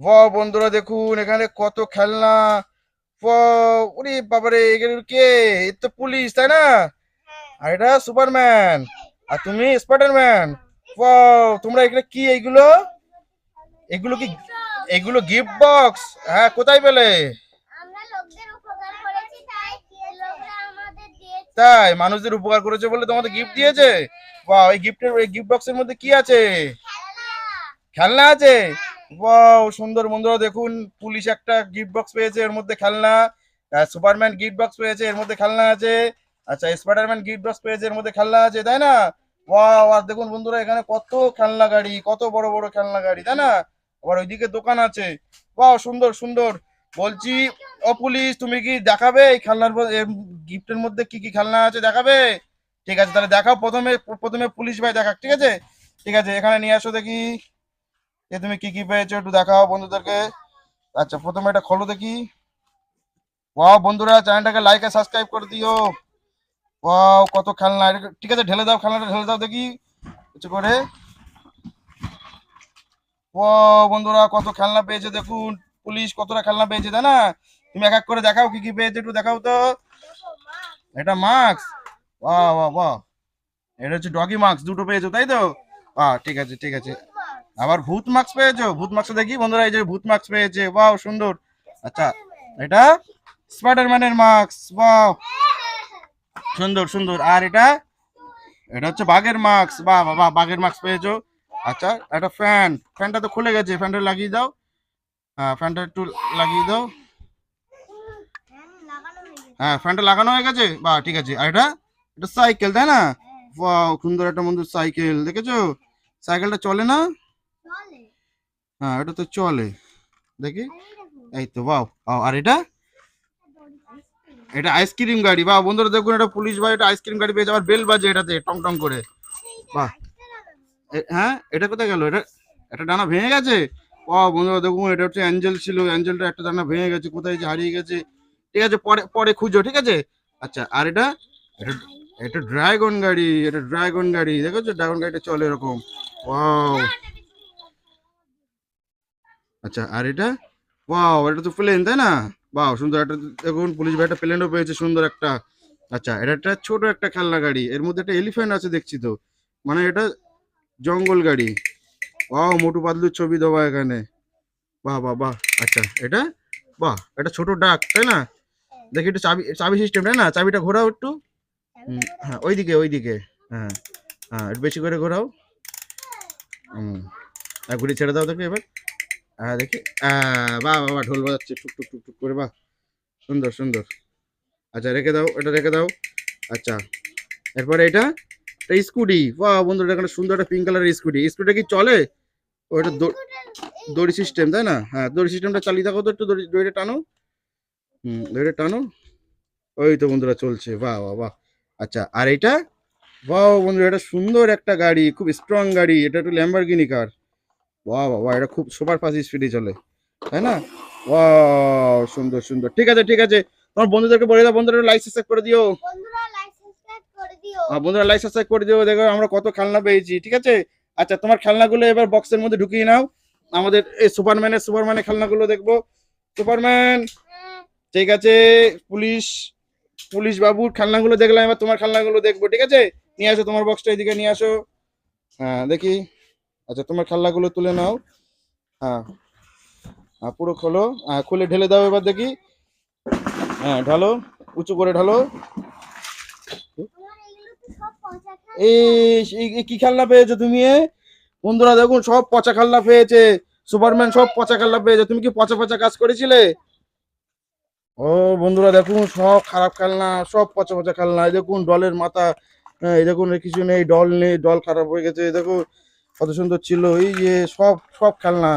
বাহ বন্ধুরা দেখুন এখানে কত খেলনা। ওরে বাবারে, এগুলো কে? এ তো পুলিশ, তাই না? আর এটা সুপারম্যান, আর তুমি স্পাইডারম্যান। তোমরা এগুলো কি এইগুলো? এগুলো কি? এগুলো গিফট বক্স? হ্যাঁ, কোথায় পেলে? তাই মানুষদের উপকার করেছে বলে তোমাদের গিফট দিয়েছে? বাহ, এই গিফট বক্সের মধ্যে কি আছে? খেলনা আছে? ওয়াও সুন্দর। বন্ধুরা দেখুন, পুলিশ একটা গিফট বক্স পেয়েছে, এর মধ্যে খেলনা। সুপারম্যান গিফট বক্স পেয়েছে, এর মধ্যে খেলনা আছে। আচ্ছা, স্পাইডারম্যান গিফট বক্স পেয়েছে, এর মধ্যে খেলনা আছে, তাই না? ওয়াও, আর দেখুন বন্ধুরা এখানে কত খেলনা গাড়ি, কত বড় বড় খেলনা গাড়ি, তাই না? আবার ওইদিকে দোকান আছে। ওয়াও সুন্দর সুন্দর। বলছি, ও পুলিশ, তুমি কি দেখাবে এই খেলনার গিফটের মধ্যে কি কি খেলনা আছে, দেখাবে? ঠিক আছে, তাহলে দেখাও। প্রথমে প্রথমে পুলিশ ভাই দেখাক, ঠিক আছে? ঠিক আছে, এখানে নিয়ে আসো দেখি। তুমি কি কি পেয়েছো একটু দেখাও বন্ধুদেরকে। আচ্ছা, প্রথমে এটা খোলো দেখি। ওয়াও বন্ধুরা, চ্যানেলটাকে লাইক আর সাবস্ক্রাইব করে দিও। ওয়াও কত খেলনা। ঠিক আছে, ঢেলে দাও, খেলনাটা ঢেলে দাও দেখি কিছু করে। ওয়াও বন্ধুরা, কত খেলনা পেয়েছে দেখুন। পুলিশ কতটা খেলনা পেয়েছে, তাই না? তুমি এক এক করে দেখাও কি কি পেয়েছে, একটু দেখাও তো। এটা মাস্ক। বাহ বাহ বাহ। এটা হচ্ছে ডগি মাস্ক, দুটো পেয়েছো তাই তো? ঠিক আছে ঠিক আছে। আবার ভূত মাস্ক পেয়েছো? ভূত মাস্ক দেখি বন্ধুরা, এই যে ভূত মাস্ক পেয়েছে, বাহ সুন্দর। আচ্ছা, এটা স্পাইডারম্যানের মাস্ক, বাহ সুন্দর সুন্দর। আর এটা, এটা হচ্ছে বাঘের মাস্ক, বাহ বাহ বাহ, বাঘের মাস্ক পেয়েছো। আচ্ছা, একটা ফ্যানটা তো খুলে গেছে, ফ্যানটা লাগিয়ে দাও। হ্যাঁ, ফ্যানটা একটু লাগিয়ে দাও। হ্যাঁ, ফ্যানটা লাগানো হয়ে গেছে, বাহ ঠিক আছে। আর এটা, এটা সাইকেল, তাই না? বাহ সুন্দর একটা বন্ধু সাইকেল, দেখেছো? সাইকেলটা চলে না? হ্যাঁ, এটা তো চলে, দেখি। এই তো, বাহ। আর এটা, এটা আইসক্রিম গাড়ি, বাহ বন্ধুরা দেখুন, এটা পুলিশ ভাই এটা আইসক্রিম গাড়ি পেয়েছে। আবার বেল বাজে এটাতে টং টং করে, বাহ। হ্যাঁ, এটা কোথায় গেল? এটা, একটা ডানা ভেঙে গেছে। বাহ বন্ধুরা দেখুন, এটা হচ্ছে অ্যাঞ্জেল ছিল, অ্যাঞ্জেলটা একটা ডানা ভেঙে গেছে, কোথায় যে হারিয়ে গেছে। ঠিক আছে, পরে পরে খুঁজো, ঠিক আছে? আচ্ছা, আর এটা, এটা, এটা ড্রাগন গাড়ি, এটা ড্রাগন গাড়ি, দেখেছো? ড্রাগন গাড়িটা চলে এরকম। ওয়াও। আচ্ছা, আর এটা, ওয়াও এটা তো প্লেন, তাই না? বাহ সুন্দর একটা। দেখুন পুলিশ ভাই একটা প্লেনও পেয়েছে, সুন্দর একটা। আচ্ছা, এটা একটা ছোট একটা খেলনা গাড়ি, এর মধ্যে একটা এলিফ্যান্ট আছে দেখছি তো, মানে এটা জঙ্গল গাড়ি। ওয়াও, মোটু পাতলুর ছবি দেওয়া এখানে, বাহ বাহ বাহ। আচ্ছা, এটা, বাহ এটা ছোট ডাক, তাই না? দেখি একটু চাবি, চাবি সিস্টেম, তাই না? চাবিটা ঘোরাও একটু। হ্যাঁ, ওইদিকে ওইদিকে। হ্যাঁ হ্যাঁ, একটু বেশি করে ঘোরাও। হুম, আর ঘুরে ছেড়ে দাও দেখি এবার। হ্যাঁ দেখি। বাহ বাহ বাহ, ঢোল বাজাচ্ছে টুক টুক টুক টুক করে, বাহ সুন্দর সুন্দর। আচ্ছা, রেখে দাও, এটা রেখে দাও। আচ্ছা, এরপরে এটা, এটা স্কুটি। বাহ বন্ধুরা, এখানে সুন্দর একটা পিঙ্ক কালারের স্কুটি। স্কুটিটা কি চলে? ওটা দড়ি সিস্টেম, তাই না? হ্যাঁ, দড়ি সিস্টেমটা চালিয়ে দেখো তো একটু, দড়িটা টানো। দড়িটা টানো। ওই তো বন্ধুরা চলছে, বাহ বাহ বাহ। আচ্ছা, আর এটা, বাহ বন্ধুরা, এটা সুন্দর একটা গাড়ি, খুব স্ট্রং গাড়ি, এটা একটু ল্যাম্বরগিনি কার। বাহ বাহ বাহ, এটা খুব সুপার ফাস্ট স্পিডে চলে, তাই না? বাহ সুন্দর সুন্দর। ঠিক আছে ঠিক আছে, তোমার বন্ধুদেরকে বলে দাও, বন্ধুরা লাইক সাবস্ক্রাইব করে দিও। বন্ধুরা লাইক সাবস্ক্রাইব করে দিও, দেখো আমরা কত খেলনা পেয়েছি, ঠিক আছে? আচ্ছা, তোমার খেলনাগুলো এবার বক্সের মধ্যে ঢুকিয়ে নাও। আমাদের এই সুপারম্যানের খেলনাগুলো দেখবো। সুপারম্যান, ঠিক আছে। পুলিশ, পুলিশ বাবুর খেলনাগুলো দেখলাম, এবার তোমার খেলনাগুলো দেখবো, ঠিক আছে? নিয়ে আসো তোমার বক্সটা, এদিকে নিয়ে আসো। হ্যাঁ দেখি। আচ্ছা, তোমার খেলনাগুলো তুলে নাও। হ্যাঁ, পুরো খোলো। খুলে ঢেলে দাও এবার দেখি। হ্যাঁ, ঢালো, উঁচু করে ঢালো। এই কি খেলনা পেয়েছো তুমি? বন্ধুরা দেখুন, সব পচা খেলনা পেয়েছে। সুপারম্যান সব পচা খেলনা পেয়েছে। তুমি কি পচা পচা কাজ করেছিলে? ও বন্ধুরা দেখুন, সব খারাপ খেলনা, সব পচা পচা খেলনা। এই দেখুন ডলের মাথা, হ্যাঁ এই দেখুন এর কিছু নেই, ডল নেই, ডল খারাপ হয়ে গেছে। এই দেখো কত সুন্দর ছিল, এই যে সব সব খেলনা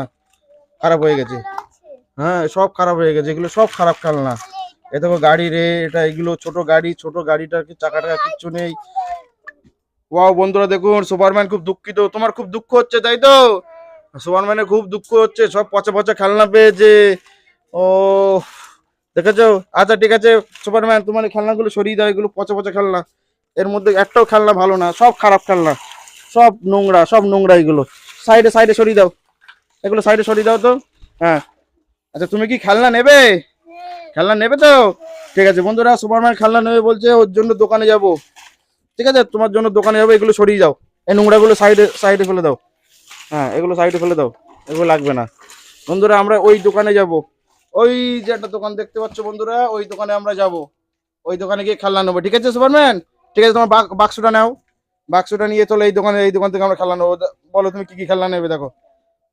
খারাপ হয়ে গেছে। হ্যাঁ, সব খারাপ হয়ে গেছে, এগুলো সব খারাপ খেলনা। এ দেখো গাড়ি রে, এটা এগুলো ছোট গাড়ি, ছোট গাড়িটার কি চাকা টাকা কিচ্ছু নেই। ওয়াও বন্ধুরা দেখুন, সুপারম্যান খুব দুঃখিত, তোমার খুব দুঃখ হচ্ছে তাই তো? সুপারম্যানের খুব দুঃখ হচ্ছে, সব পচা পচা খেলনা পেয়েছে। ও, দেখেছো? আচ্ছা ঠিক আছে, সুপারম্যান তোমার এই খেলনাগুলো সরিয়ে দাও, এগুলো পচা পচা খেলনা। এর মধ্যে একটাও খেলনা ভালো না, সব খারাপ খেলনা, সব নোংরা, সব নোংরা। এগুলো সাইডে সাইডে সরিয়ে দাও, এগুলো সাইডে সরিয়ে দাও তো। হ্যাঁ, আচ্ছা তুমি কি খেলনা নেবে? খেলনা নেবে তো? ঠিক আছে বন্ধুরা, সুপারম্যান খেলনা নেবে বলছে, ওর জন্য দোকানে যাব। ঠিক আছে, তোমার জন্য দোকানে যাবো, এগুলো সরিয়ে যাও, এই নোংরাগুলো সাইডে সাইডে ফেলে দাও। হ্যাঁ, এগুলো সাইডে ফেলে দাও, এগুলো লাগবে না। বন্ধুরা আমরা ওই দোকানে যাব, ওই যে একটা দোকান দেখতে পাচ্ছ বন্ধুরা, ওই দোকানে আমরা যাব, ওই দোকানে গিয়ে খেলনা নেবো। ঠিক আছে সুপারম্যান, ঠিক আছে তোমার বাক্সটা নাও, বাক্সটা নিয়ে চলো এই দোকানে, এই দোকান থেকে আমরা খেলনা নেবো। বলো তুমি কি কি খেলনা নেবে, দেখো।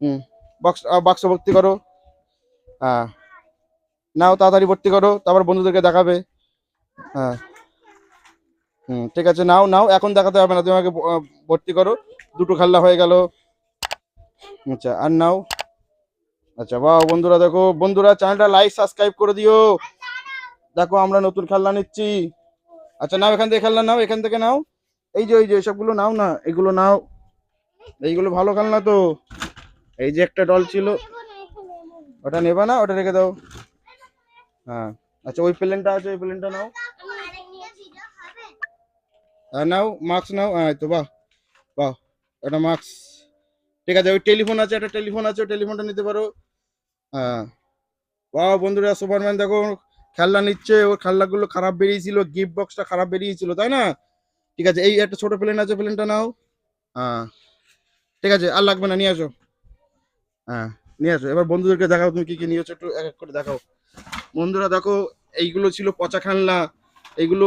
হুম, বাক্স ভর্তি করো। হ্যাঁ, নাও তাড়াতাড়ি ভর্তি করো, তারপর বন্ধুদেরকে দেখাবে। হ্যাঁ, ঠিক আছে, নাও নাও, এখন দেখাতে হবে না, তুমি আমাকে ভর্তি করো। দুটো খেলনা হয়ে গেল। আচ্ছা আর নাও। আচ্ছা বাহ বন্ধুরা, দেখো বন্ধুরা চ্যানেলটা লাইক সাবস্ক্রাইব করে দিও। দেখো আমরা নতুন খেলনা নিচ্ছি। আচ্ছা নাও, এখান থেকে খেলনা নাও, এখান থেকে নাও। এই যে সবগুলো নাও না, এগুলো নাও, এইগুলো ভালো খেলনা তো। এই যে একটা ডল ছিল, ওটা নেবা না, ওটা রেখে দাও। হ্যাঁ, আচ্ছা ওই প্লেনটা আছে, ওই প্লেনটা নাও। আর নাও মাস্ক নাও, হ্যাঁ তো বাহ, বাহ, এটা মাস্ক। ঠিক আছে, ওই টেলিফোন আছে, একটা টেলিফোন আছে, ওই টেলিফোনটা নিতে পারো। হ্যাঁ, বাহ বন্ধুরা, সুপারম্যান দেখো খেলনা নিচ্ছে, ওর খেলনাগুলো খারাপ বেরিয়েছিল, গিফট বক্সটা খারাপ বেরিয়েছিল, তাই না? ঠিক আছে, এই একটা ছোট প্লেন আছে, প্লেনটা নাও। হ্যাঁ, ঠিক আছে, আর লাগবে না, নিয়ে আসো। হ্যাঁ, নিয়ে আসো, এবার বন্ধুদেরকে দেখাও তুমি কি কি নিয়েছো, একটু এক এক করে দেখাও। বন্ধুরা দেখো, এইগুলো ছিল পচা খেলনা, এইগুলো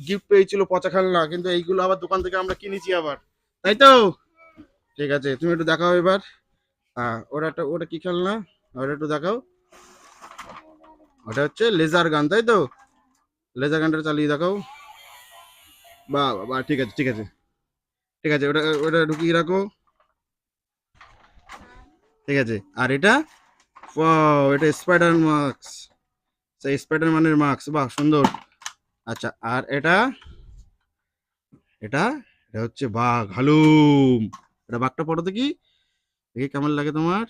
গিফট পেয়েছিল পচা খেলনা, কিন্তু এইগুলো আবার দোকান থেকে আমরা কিনেছি আবার, তাই তো? ঠিক আছে, তুমি একটু দেখাও এবার। হ্যাঁ, ওটা কি খেলনা, ওটা একটু দেখাও। ওটা হচ্ছে লেজার গান, তাই তো? লেজার গানটা চালিয়ে দেখাও। বাহ বাহ, ঠিক আছে ঠিক আছে, ঠিক আছে, ওটা ওটা ঢুকিয়ে রাখো। ঠিক আছে, আর এটা, ওয়াও, এটা স্পাইডার মাস্ক, সেই স্পাইডারম্যানের মাস্ক, বাহ সুন্দর। আচ্ছা আর এটা, এটা এটা হচ্ছে বাঘ হালুম। এটা বাঘটা পড়ো দেখি, দেখি কেমন লাগে তোমার।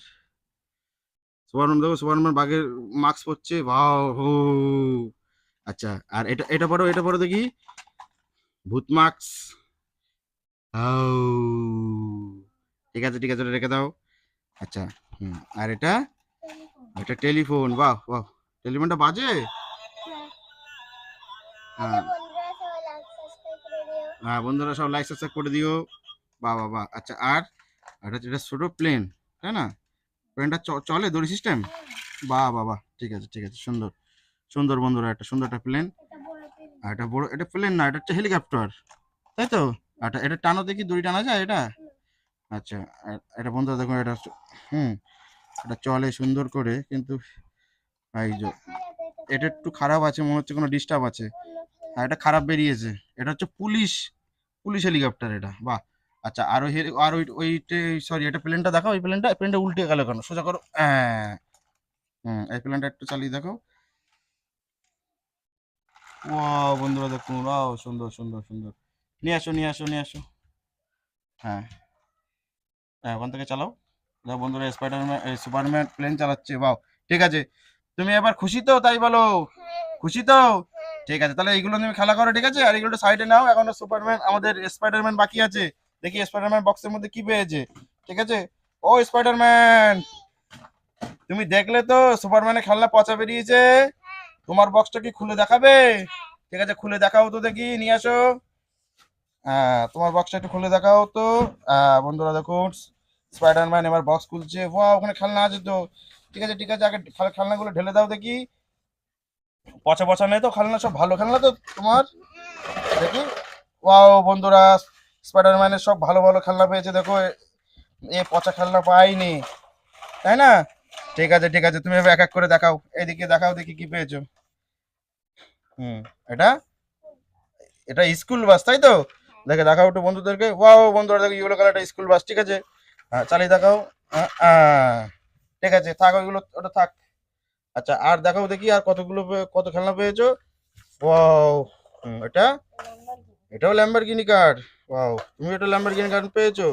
সুপারম্যান দেখো, সুপারম্যান বাঘের মাস্ক পরছে, বাহ হো। আচ্ছা আর এটা, এটা পড়ো দেখি, ভূত মাস্ক। আউ। ঠিক আছে ঠিক আছে, ওটা রেখে দাও। আচ্ছা, আর এটা, এটা টেলিফোন, বাহ বাহ, টেলিফোনটা বাজে। হ্যাঁ, হ্যাঁ বন্ধুরা সব লাইক সাবস্ক্রাইব করে দিও। বাহ বাহ বাহ, আচ্ছা আর, এটা হচ্ছে, এটা ছোট প্লেন, তাই না? প্লেনটা চলে দড়ি সিস্টেম। বাহ বাহ বাহ, ঠিক আছে ঠিক আছে, সুন্দর সুন্দর বন্ধুরা, একটা সুন্দর একটা প্লেন। আর এটা বড়, এটা প্লেন না, এটা হচ্ছে হেলিকপ্টার, তাই তো? এটা এটা টানো দেখি, দড়ি টানা যায় এটা? আচ্ছা, আর এটা বন্ধুরা দেখুন, এটা হুম, এটা চলে সুন্দর করে, কিন্তু এই যে এটা একটু খারাপ আছে, মনে হচ্ছে কোনো ডিস্টার্ব আছে। হ্যাঁ, এটা খারাপ বেরিয়েছে। এটা হচ্ছে পুলিশ, পুলিশ হেলিকপ্টার এটা, বাহ। আচ্ছা আর ওই আর ওই সরি, এটা প্লেনটা দেখাও, ওই প্লেনটা উল্টে গেল কেন, সোজা করো, হ্যাঁ। এই প্লেনটা একটু চালিয়ে দেখো। ওয়াও বন্ধুরা দেখুন, ওয়াও সুন্দর সুন্দর সুন্দর। নিয়ে আসো নিয়ে আসো নিয়ে আসো। হ্যাঁ, হ্যাঁ ওখান থেকে চালাও। দেখো বন্ধুরা, স্পাইডারম্যান সুপারম্যান প্লেন চালাচ্ছে, বাহ। ঠিক আছে, তুমি এবার খুশি তো, তাই বলো? খুশি তো? ঠিক আছে, তাহলে এইগুলো তুমি খেলা করো, ঠিক আছে, আর এগুলো সাইডে নাও, এখনো সুপারম্যান, আমাদের স্পাইডারম্যান বাকি আছে। দেখি স্পাইডারম্যান বক্সের মধ্যে কি পেয়েছে। ঠিক আছে, ও স্পাইডারম্যান, তুমি দেখলে তো সুপারম্যানের খেলনা পচা বেরিয়েছে, তোমার বক্সটা কি খুলে দেখাবে? ঠিক আছে, খুলে দেখাও তো দেখি, নিয়ে আসো। হ্যাঁ, তোমার বক্সটা একটু খুলে দেখাও তো। বন্ধুরা দেখুন, স্পাইডারম্যান এবার বক্স খুলছে, ওখানে খেলনা আছে তো। ঠিক আছে ঠিক আছে, আগে খেলনাগুলো ঢেলে দাও দেখি। পচা পচা নেই তো খেলনা, সব ভালো খেলনা তো তোমার, দেখি। ওয়াও বন্ধুরা, স্পাইডারম্যানের সব ভালো ভালো খেলনা পেয়েছে, দেখো এ পচা খেলনা পাইনি, তাই না? ঠিক আছে ঠিক আছে, তুমি এবার এক এক করে দেখাও, এদিকে দেখাও দেখি কি পেয়েছো। হুম, এটা, এটা স্কুল বাস, তাই তো? দেখে দেখাও একটু বন্ধুদেরকে, ওয়াও বন্ধুরা দেখো, ইয়েলো কালারটা স্কুল বাস, ঠিক আছে। হ্যাঁ, চালিয়ে দেখাও। ঠিক আছে, থাক ওইগুলো, ওটা থাক। আচ্ছা আর দেখাও দেখি, আর কতগুলো কত খেলনা পেয়েছো। ওয়াও, এটা, এটাও ল্যাম্বরগিনি কার, ওয়াও, তুমি এটা ল্যাম্বরগিনি কার পেয়েছো।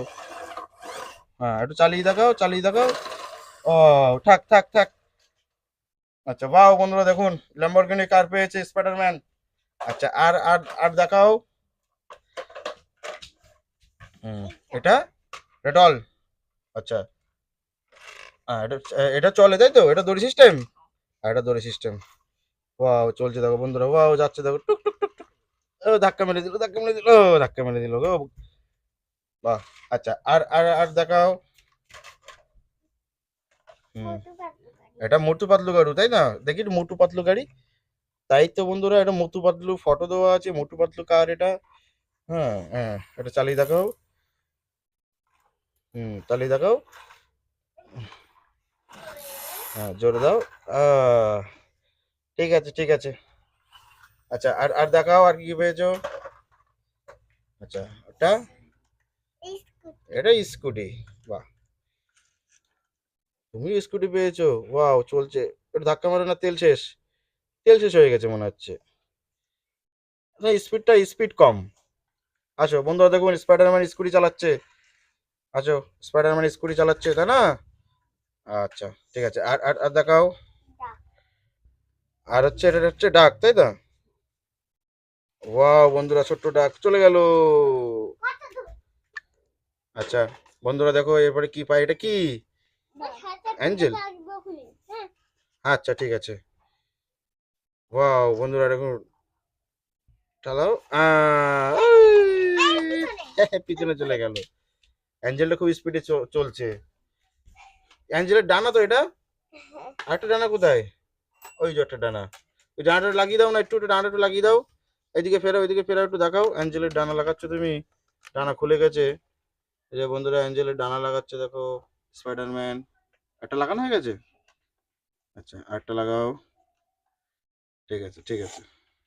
হ্যাঁ, একটু চালিয়ে দেখাও, চালিয়ে দেখাও। ও, থাক থাক থাক। আচ্ছা বাহ বন্ধুরা দেখুন, ল্যাম্বরগিনি কার পেয়েছে স্পাইডারম্যান। আচ্ছা আর আর আর দেখাও। হুম, এটা, এটা ডল। আচ্ছা, এটা এটা চলে তাই তো, এটা দড়ি সিস্টেম, আর এটা দড়ি সিস্টেম। ওয়াও চলছে দেখো বন্ধুরা, ওয়াও যাচ্ছে দেখো, টুক টুক টুক টুক। ও ধাক্কা মেরে দিল, ধাক্কা মেরে দিল, ও ধাক্কা মেরে দিল গো। বাহ। আচ্ছা আর আর আর দেখাও। হুম, এটা মোটু পাতলু গাড়ু তাই না? দেখি একটু মোটু পাতলু গাড়ি। তাই তো বন্ধুরা, এটা মোটু পাতলু ফটো দেওয়া আছে, মোটু পাতলু কার এটা। হ্যাঁ হ্যাঁ, এটা চালিয়ে দেখাও। চালিয়ে দেখাও। হ্যাঁ জোরে দাও। আহ ঠিক আছে ঠিক আছে। আচ্ছা আর আর দেখাও, আর কি কি পেয়েছো? আচ্ছা ওটা, এটা স্কুটি। বাহ, তুমি স্কুটি পেয়েছো, ওয়াও চলছে। একটু ধাক্কা মারো না, তেল শেষ, তেল শেষ হয়ে গেছে মনে হচ্ছে। না স্পিডটা স্পিড কম। আচ্ছা বন্ধুরা দেখুন, স্পাইডারম্যান স্কুটি চালাচ্ছে। আচ্ছা, স্পাইডারম্যান স্কুটি চালাচ্ছে তাই না? আচ্ছা ঠিক আছে, আর আর আর দেখাও। আর হচ্ছে এটা হচ্ছে ডাক তাই তো? ওয়াও বন্ধুরা, ছোট্ট ডাক চলে গেল। আচ্ছা বন্ধুরা দেখো এরপরে কি পাই, এটা কি? অ্যাঞ্জেল। আচ্ছা ঠিক আছে। ওয়াও বন্ধুরা দেখুন, চালাও। পিছনে চলে গেল। অ্যাঞ্জেলটা খুব স্পিডে চলছে। অ্যাঞ্জেলের ডানা তো এটা। আরেকটা ডানা কোথায়? ওই যে একটা ডানা, ওই ডানাটা লাগিয়ে দাও না, একটু একটু ডানাটা একটু লাগিয়ে দাও। এদিকে ফেরাও, এদিকে ফেরাও, একটু দেখাও। অ্যাঞ্জেলের ডানা লাগাচ্ছ তুমি, ডানা খুলে গেছে। এই যে বন্ধুরা অ্যাঞ্জেলের ডানা লাগাচ্ছে দেখো, স্পাইডারম্যান। একটা লাগানো হয়ে গেছে। আচ্ছা আরেকটা লাগাও। ঠিক আছে ঠিক আছে,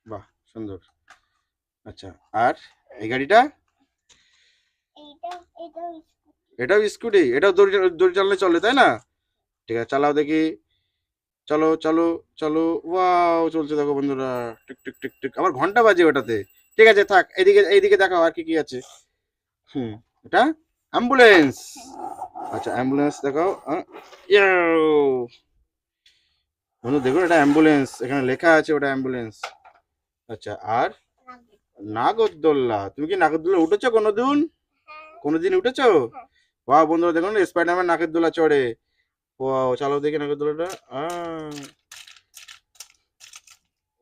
বাহ সুন্দর। আচ্ছা আর এই গাড়িটা, এটাও স্কুটি, এটাও দড়ি দড়ি চালালে চলে তাই না? ঠিক আছে চালাও দেখি, চলো চলো চলো। ওয়াও চলছে দেখো বন্ধুরা, টিক টিক টিক টিক, আবার ঘন্টা বাজে ওটাতে। ঠিক আছে থাক, এদিকে এইদিকে দেখাও আর কি কি আছে। হুম, এটা অ্যাম্বুলেন্স। আচ্ছা অ্যাম্বুলেন্স দেখাও। ইয়াও। বন্ধু দেখুন এটা অ্যাম্বুলেন্স, এখানে লেখা আছে ওটা অ্যাম্বুলেন্স। আচ্ছা আর নাগরদোল্লা, তুমি কি নাগরদোল্লা উঠেছো কোনোদিন? কোনোদিন উঠেছো? বাহ বন্ধুরা দেখুন, স্পাইডারম্যান নাগরদোল্লা চড়ে। ওয়াও চালাও দেখি নাগরদোল্লাটা।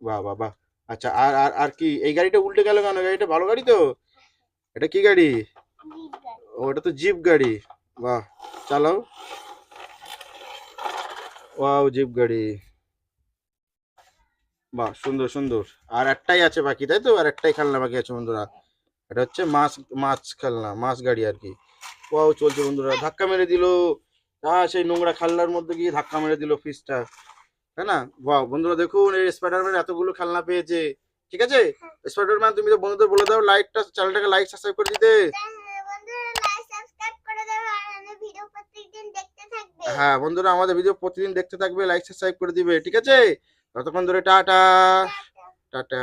বাহ বাহ বাহ। আচ্ছা আর আর আর কি, এই গাড়িটা উল্টে গেল কেন? গাড়িটা ভালো গাড়ি তো। এটা কি গাড়ি? ও এটা তো জিপ গাড়ি। বাহ, চালাও। ওয়াও জিপ গাড়ি। বাহ সুন্দর সুন্দর। আর একটাই আছে বাকি তাই তো, আর একটাই খেলনা বাকি আছে বন্ধুরা। এটা হচ্ছে মাছ, মাছ খেলনা, মাছ গাড়ি আর কি। ওয়াও চলছে বন্ধুরা, ধাক্কা মেরে দিল। সেই নোংরা খাল্লার মধ্যে গিয়ে ধাক্কা মেরে দিল ফিশটা, তাই না? বাহ বন্ধুরা দেখুন, এই স্পাইডারম্যান এতগুলো খেলনা পেয়েছে। ঠিক আছে স্পাইডারম্যান, তুমি তো বন্ধুদের বলে দাও লাইকটা, চ্যানেলটাকে লাইক সাবস্ক্রাইব করে দিতে। হ্যাঁ বন্ধুরা, আমাদের ভিডিও প্রতিদিন দেখতে থাকবে, লাইক সাবস্ক্রাইব করে দিবে, ঠিক আছে? ততক্ষণ ধরে টাটা। টাটা।